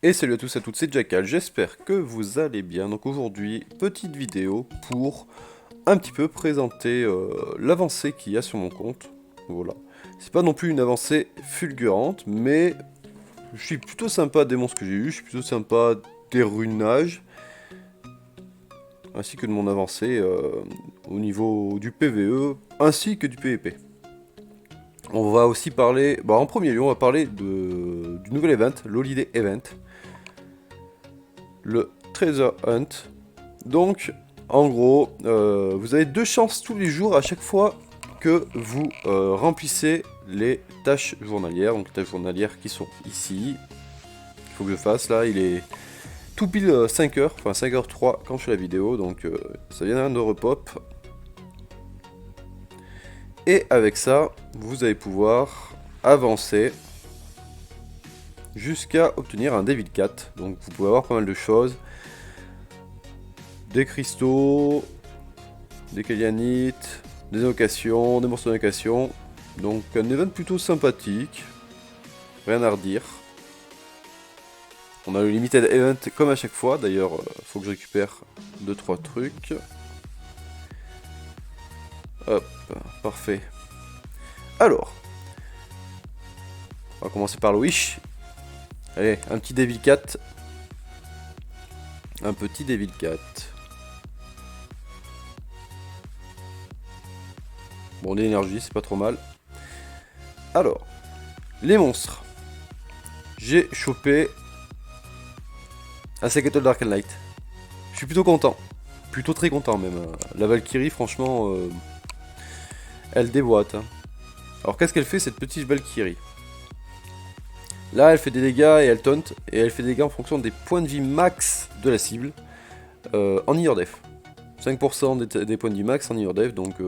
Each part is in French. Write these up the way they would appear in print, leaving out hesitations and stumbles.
Et salut à tous et à toutes, c'est Jackal, j'espère que vous allez bien. Donc aujourd'hui, petite vidéo pour un petit peu présenter l'avancée qu'il y a sur mon compte. Voilà. C'est pas non plus une avancée fulgurante, mais je suis plutôt sympa des monstres que j'ai eu, je suis plutôt sympa des runages, ainsi que de mon avancée au niveau du PvE, ainsi que du PvP. On va aussi parler, en premier lieu, on va parler du nouvel event, l'Holiday Event. Le Treasure Hunt. Donc, en gros, vous avez deux chances tous les jours à chaque fois que vous remplissez les tâches journalières. Donc, les tâches journalières qui sont ici. Il faut que je fasse là. Il est tout pile 5h, enfin 5h03 quand je fais la vidéo. Donc, ça vient de repop. Et avec ça, vous allez pouvoir avancer jusqu'à obtenir un Devil Cat. Donc, vous pouvez avoir pas mal de choses. Des cristaux, des Kalyanites, des invocations, des monstres d'invocation. Donc un event plutôt sympathique. Rien à redire. On a le limited event comme à chaque fois. D'ailleurs, faut que je récupère 2-3 trucs. Hop, parfait. Alors, on va commencer par le wish. Allez, un petit Devil Cat. Un petit Devil Cat. Bon, l'énergie, c'est pas trop mal. Alors, les monstres. J'ai chopé un Sakato Dark Light. Je suis plutôt content. Plutôt très content même. La Valkyrie, franchement, elle déboîte. Hein. Alors qu'est-ce qu'elle fait cette petite Valkyrie? Là, elle fait des dégâts et elle taunt. Et elle fait des dégâts en fonction des points de vie max de la cible. En Year Def. 5% des points de vie max en Year Def. Donc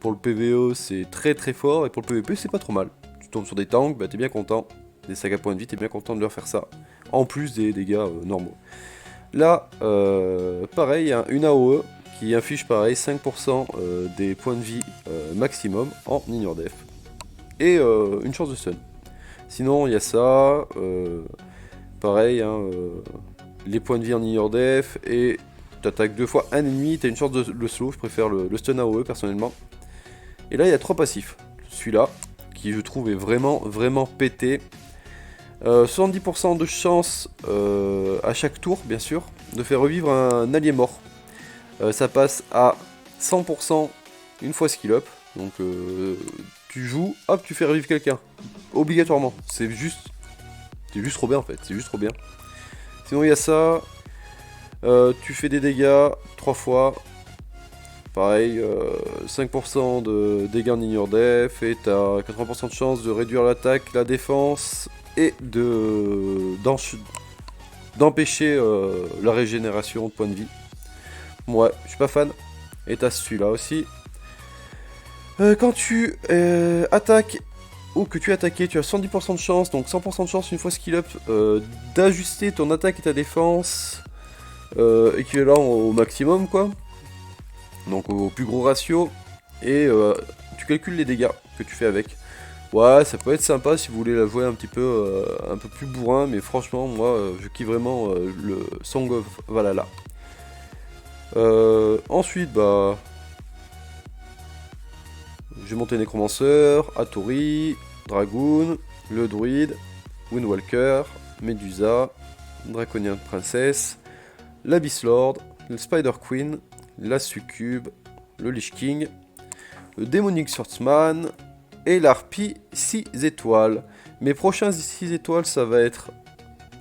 pour le PvE, c'est très très fort. Et pour le PvP, c'est pas trop mal. Tu tombes sur des tanks, bah t'es bien content. Des sagas points de vie, t'es bien content de leur faire ça. En plus des dégâts normaux. Là, pareil, il y a une AOE qui inflige pareil 5% des points de vie maximum en Year Def. Et une chance de stun. Sinon, il y a ça, pareil, hein, les points de vie en Year Def, et t'attaques deux fois un ennemi, t'as une chance de le slow, je préfère le stun AOE personnellement. Et là, il y a trois passifs. Celui-là, qui je trouve est vraiment pété. 70% de chance à chaque tour, bien sûr, de faire revivre un allié mort. Ça passe à 100% une fois skill up. Donc tu joues, hop, tu fais revivre quelqu'un. Obligatoirement. C'est juste trop bien en fait. C'est juste trop bien. Sinon il y a ça. Tu fais des dégâts 3 fois. Pareil, 5% de dégâts en Ignore Def. Et t'as 80% de chance de réduire l'attaque, la défense. Et d'empêcher la régénération de points de vie. Ouais, je suis pas fan. Et t'as celui-là aussi. Quand tu attaques ou que tu es attaqué, tu as 110% de chance, donc 100% de chance une fois skill up, d'ajuster ton attaque et ta défense équivalent au maximum quoi. Donc au plus gros ratio. Et tu calcules les dégâts que tu fais avec. Ouais, ça peut être sympa si vous voulez la jouer un peu plus bourrin, mais franchement, moi, je kiffe vraiment le Song of Valhalla. Ensuite, bah, j'ai monté Necromancer, Atori, Dragoon, le Druide, Windwalker, Medusa, Draconian Princess, l'Abyss Lord, le Spider Queen, la Succube, le Lich King, le Demonic Swordsman et l'Harpie 6 étoiles. Mes prochains 6 étoiles, ça va être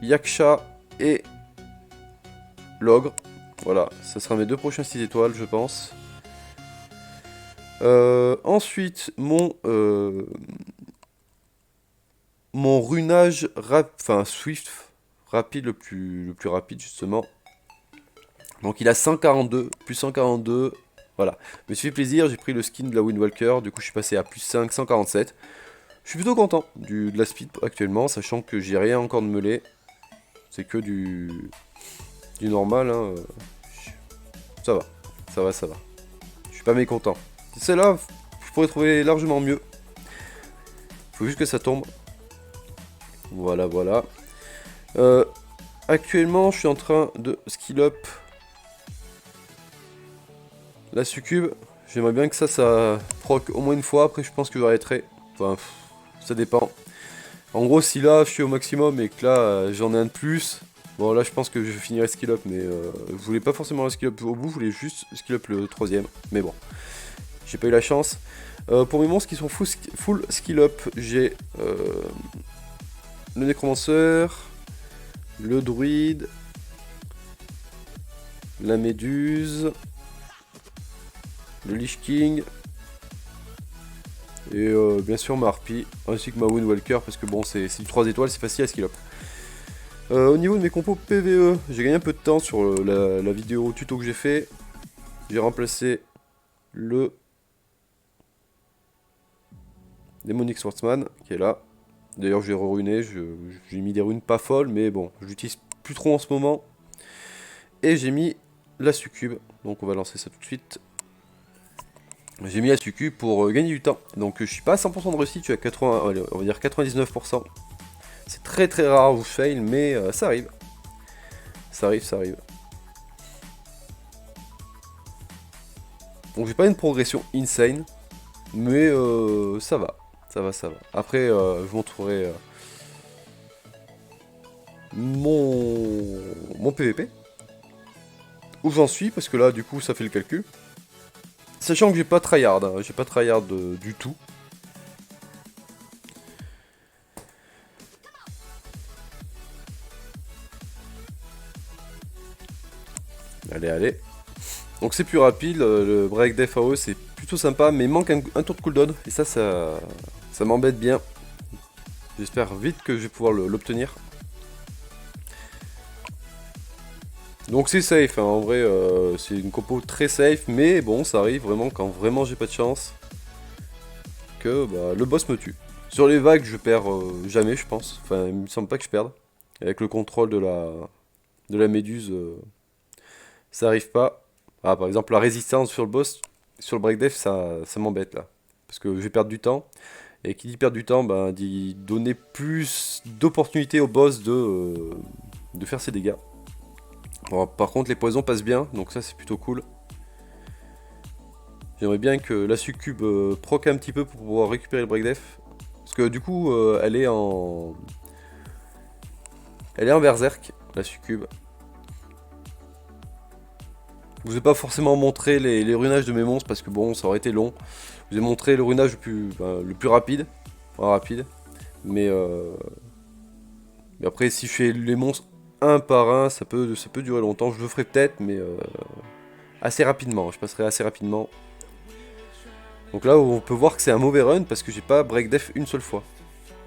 Yaksha et l'Ogre. Voilà, ça sera mes deux prochains 6 étoiles, je pense. Ensuite, mon runage swift rapide le plus rapide justement. Donc il a 142, plus 142. Voilà. Je me suis fait plaisir, j'ai pris le skin de la Windwalker, du coup je suis passé à plus 5, 147. Je suis plutôt content de la speed actuellement, sachant que j'ai rien encore de mêlé. C'est que du normal. Hein. Ça va, ça va, ça va. Je suis pas mécontent. Celle-là, je pourrais trouver largement mieux. Faut juste que ça tombe. Voilà, voilà. Actuellement, je suis en train de skill up la succube. J'aimerais bien que ça proc au moins une fois. Après, je pense que j'arrêterai. Enfin, ça dépend. En gros, si là, je suis au maximum et que là, j'en ai un de plus. Bon, là, je pense que je finirai skill up. Mais je voulais pas forcément le skill up au bout. Je voulais juste skill up le troisième. Mais bon, j'ai pas eu la chance. Pour mes monstres qui sont full skill up, j'ai le nécromanceur, le druide, la méduse, le Lich King, et bien sûr ma harpie, ainsi que ma Windwalker, parce que bon, c'est du 3 étoiles, c'est facile à skill up. Au niveau de mes compos PVE, j'ai gagné un peu de temps sur la vidéo tuto que j'ai fait. J'ai remplacé le Demonic Swordsman, qui est là. D'ailleurs, j'ai runé, j'ai mis des runes pas folles, mais bon, je l'utilise plus trop en ce moment. Et j'ai mis la succube, donc on va lancer ça tout de suite. J'ai mis la succube pour gagner du temps. Donc je suis pas à 100% de réussite, je suis à 80, allez, on va dire 99%. C'est très très rare où je fail, mais ça arrive. Ça arrive, ça arrive. Donc j'ai pas une progression insane, mais ça va. Ça va, ça va. Après, je vous montrerai mon PVP. Où j'en suis, parce que là, du coup, ça fait le calcul. Sachant que j'ai pas tryhard, hein, j'ai pas tryhard du tout. Allez, allez. Donc c'est plus rapide, le break def AOE c'est plutôt sympa, mais il manque un tour de cooldown, et ça m'embête bien. J'espère vite que je vais pouvoir l'obtenir. Donc c'est safe, hein, en vrai, c'est une compo très safe, mais bon, ça arrive vraiment quand vraiment j'ai pas de chance que bah, le boss me tue. Sur les vagues, je perds jamais, je pense. Enfin, il me semble pas que je perde. Avec le contrôle de la méduse, ça arrive pas. Ah, par exemple, la résistance sur le boss, sur le break def, ça m'embête là. Parce que je vais perdre du temps. Et qui dit perdre du temps, bah, dit donner plus d'opportunités au boss de faire ses dégâts. Bon, par contre, les poisons passent bien, donc ça c'est plutôt cool. J'aimerais bien que la succube proc un petit peu pour pouvoir récupérer le break def. Parce que du coup, elle est en berserk, la succube. Je vous ai pas forcément montré les runages de mes monstres parce que bon, ça aurait été long. Je vous ai montré le runage le plus rapide. Enfin, rapide. Mais après, si je fais les monstres un par un, ça peut durer longtemps. Je le ferai peut-être, mais assez rapidement. Je passerai assez rapidement. Donc là, on peut voir que c'est un mauvais run parce que j'ai pas break def une seule fois.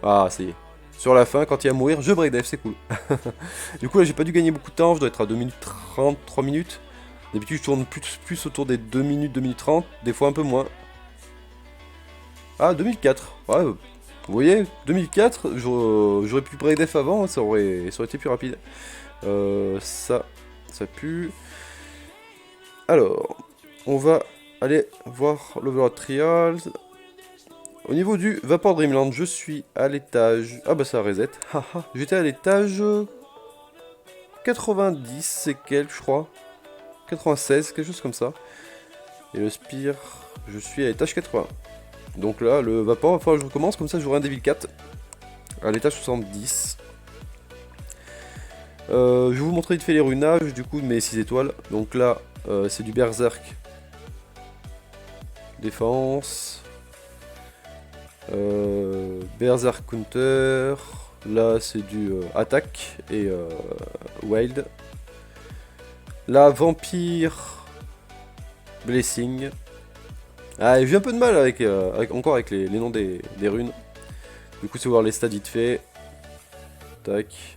Ah, ça y est. Sur la fin, quand il va mourir, je break def, c'est cool. Du coup, là, j'ai pas dû gagner beaucoup de temps. Je dois être à 2 minutes 30, 3 minutes. D'habitude, je tourne plus autour des 2 minutes, 2 minutes 30. Des fois, un peu moins. Ah, 2004. Ouais, vous voyez, 2004, j'aurais pu break def avant, ça aurait été plus rapide. Ça pue. Alors, on va aller voir l'Overlord Trials. Au niveau du Vapor Dreamland, je suis à l'étage... Ah bah ça reset. J'étais à l'étage 90, c'est quel, je crois. 96, quelque chose comme ça. Et le Spire, je suis à l'étage 80. Donc là, le Vapor, il va falloir que je recommence, comme ça j'aurai un Devil 4. À l'étage 70. Je vais vous montrer vite fait les runages, du coup, de mes 6 étoiles. Donc là, c'est du Berserk. Défense. Berserk Counter. Là, c'est du Attaque et Wild. Là, Vampire. Blessing. Ah, j'ai un peu de mal encore avec les noms des runes. Du coup, c'est voir les stats vite fait. Tac.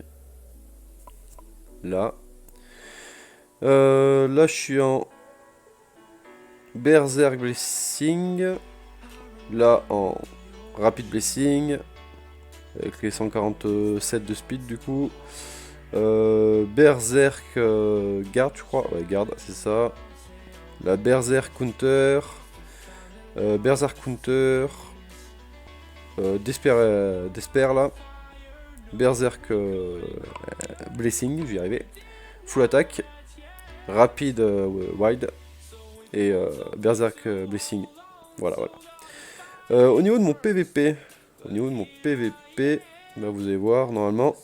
Là. Là, je suis en Berserk Blessing. Là, en Rapid Blessing. Avec les 147 de speed, du coup. Berserk Garde, je crois. Ouais, Garde, c'est ça. La Berserk Counter. Berserk Counter. Despair là. Berserk Blessing, j'y arrivais. Full attack, rapide wide et Berserk Blessing. Voilà, voilà. Au niveau de mon PVP, bah, vous allez voir normalement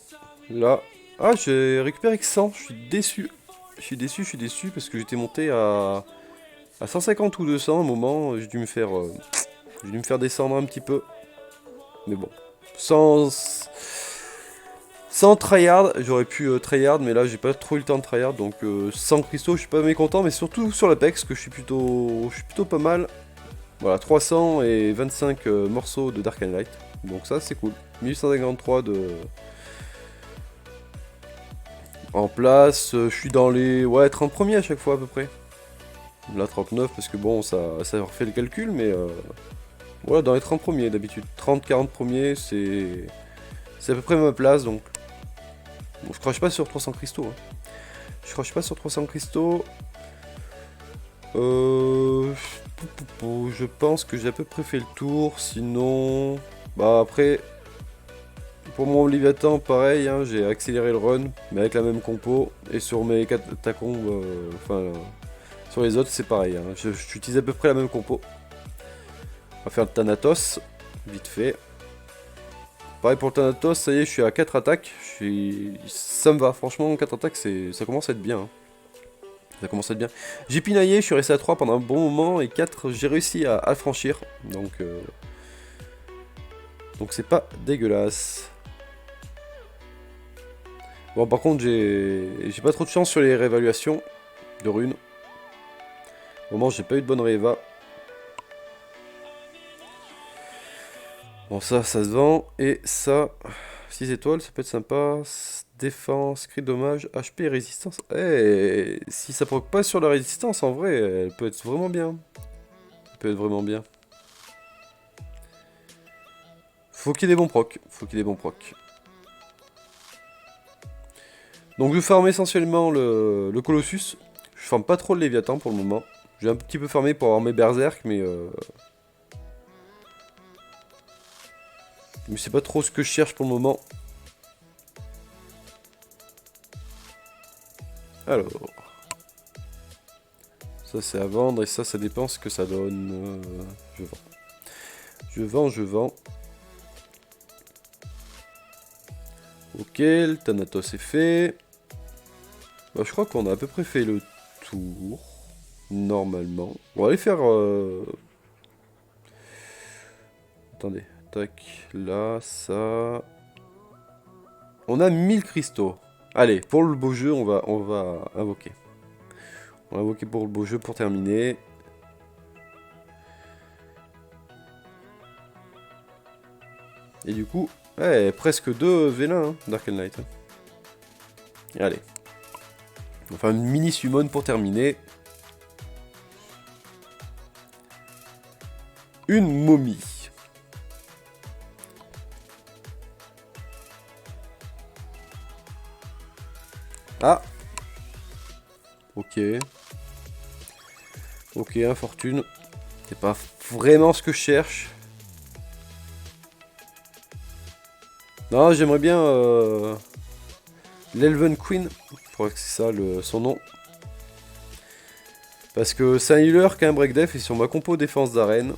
là. Ah, j'ai récupéré que 100, je suis déçu. Je suis déçu parce que j'étais monté à 150 ou 200 à un moment. J'ai dû me faire descendre un petit peu. Mais bon, sans tryhard, j'aurais pu tryhard, mais là j'ai pas trop eu le temps de tryhard, donc sans cristaux, je suis pas mécontent, mais surtout sur l'Apex, que je suis plutôt pas mal. Voilà, 325 morceaux de Dark and Light, donc ça c'est cool. 1153 en place, je suis dans les 30 premiers à chaque fois à peu près. Là 39 parce que bon, ça refait le calcul, mais voilà, dans les 30 premiers d'habitude. 30-40 premiers, c'est à peu près ma place, donc bon, je crache pas sur 300 cristaux. Hein. Je crache pas sur 300 cristaux. Je pense que j'ai à peu près fait le tour. Sinon, bah après, pour mon Léviathan, pareil, hein, j'ai accéléré le run, mais avec la même compo. Et sur mes catacombes, sur les autres, c'est pareil. Hein. J'utilise à peu près la même compo. On va faire le Thanatos, vite fait. Pareil pour le Thanatos, ça y est, je suis à 4 attaques. Ça me va, franchement, 4 attaques, ça commence à être bien. Hein. Ça commence à être bien. J'ai pinaillé, je suis resté à 3 pendant un bon moment, et 4, j'ai réussi à franchir. Donc c'est pas dégueulasse. Bon, par contre, j'ai pas trop de chance sur les réévaluations de runes. Au moment, j'ai pas eu de bonne rééva. Bon, ça se vend. Et ça, 6 étoiles, ça peut être sympa. Défense, cri dommage, HP et résistance. Eh, si ça proc pas sur la résistance, en vrai, elle peut être vraiment bien. Elle peut être vraiment bien. Faut qu'il y ait des bons procs. Donc je farm essentiellement le Colossus. Je farm pas trop le Léviathan pour le moment. J'ai un petit peu farmé pour avoir mes Berserk, mais c'est pas trop ce que je cherche pour le moment. Alors. Ça c'est à vendre et ça dépend ce que ça donne. Je vends. Je vends. Ok, le Thanatos est fait. Bah, je crois qu'on a à peu près fait le tour. Normalement. On va aller faire... Attendez. Tac. Là, ça... On a 1000 cristaux. Allez, pour le beau jeu, on va invoquer. On va invoquer pour le beau jeu pour terminer. Et du coup, presque 2 vélins, hein, Dark and Light. Hein. Allez. Enfin, une mini summon pour terminer. Une momie. Ah. Ok. Ok, infortune. C'est pas vraiment ce que je cherche. Non, j'aimerais bien l'Elven Queen. Je crois que c'est ça son nom. Parce que c'est un healer qui a un break def et sur ma compo défense d'arène.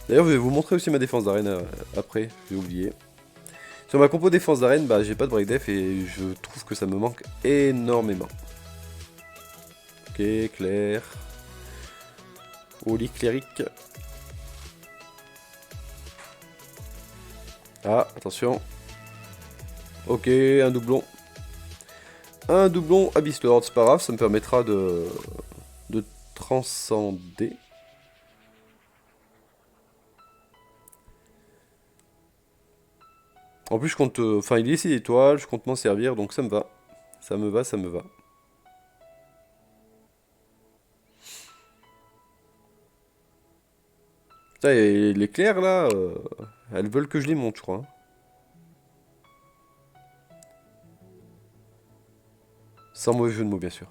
D'ailleurs, je vais vous montrer aussi ma défense d'arène après, j'ai oublié. Sur ma compo défense d'arène, bah j'ai pas de break def et je trouve que ça me manque énormément. Ok, clair. Holy cléric. Ah, attention. Ok, un doublon. Un doublon Abyss Lord, c'est pas grave, ça me permettra de transcender. En plus, je compte... Enfin, il est 6 étoiles, je compte m'en servir, donc ça me va. Ça me va, ça me va. Putain, et les clairs, là, elles veulent que je les monte, je crois. Hein. Sans mauvais jeu de mots, bien sûr.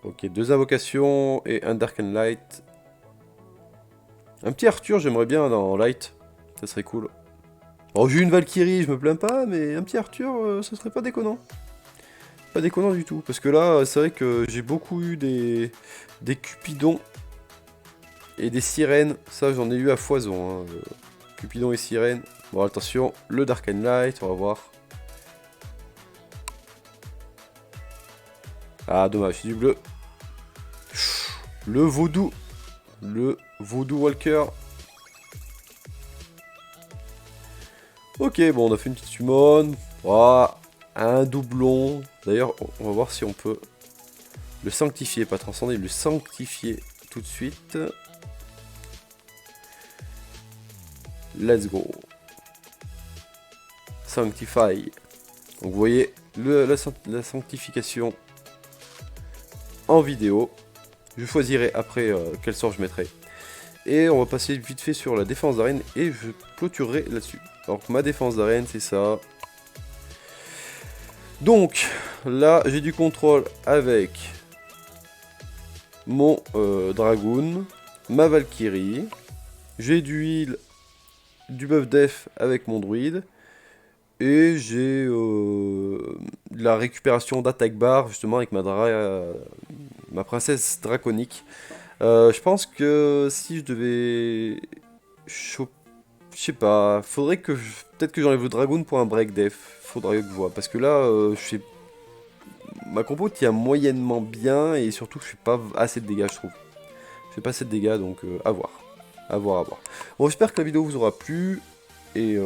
Ok, 2 invocations et un Dark and Light. Un petit Arthur, j'aimerais bien dans Light. Ça serait cool. Alors j'ai une Valkyrie, je me plains pas, mais un petit Arthur, ça serait pas déconnant. Pas déconnant du tout. Parce que là, c'est vrai que j'ai beaucoup eu des Cupidons et des sirènes. Ça, j'en ai eu à foison. Hein. Cupidon et sirène. Bon, attention, le Dark and Light, on va voir. Ah, dommage, c'est du bleu. Le vaudou. Le vaudou Walker. Ok, bon, on a fait une petite summon. Oh, un doublon. D'ailleurs, on va voir si on peut le sanctifier, pas transcender, le sanctifier tout de suite. Let's go. Sanctify. Donc vous voyez la sanctification en vidéo. Je choisirai après quel sort je mettrai. Et on va passer vite fait sur la défense d'arène et je clôturerai là-dessus. Alors ma défense d'arène c'est ça. Donc là j'ai du contrôle avec mon Dragoon, ma Valkyrie. J'ai du heal, du buff def avec mon druide. Et j'ai la récupération d'attaque bar justement avec ma princesse draconique. Je pense que si je devais choper, je sais pas, faudrait que peut-être que j'enlève le dragoon pour un break def. Faudrait que je vois parce que là, ma compo tient moyennement bien et surtout je fais pas assez de dégâts je trouve. Je fais pas assez de dégâts donc à voir, à voir, à voir. Bon, j'espère que la vidéo vous aura plu et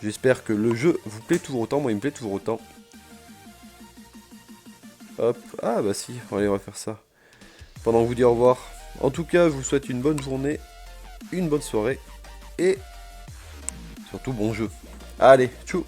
j'espère que le jeu vous plaît toujours autant. Moi, il me plaît toujours autant. Hop. Ah, bah si. Allez, on va faire ça. Pendant que je vous dis au revoir. En tout cas, je vous souhaite une bonne journée, une bonne soirée. Et surtout, bon jeu. Allez, tchou.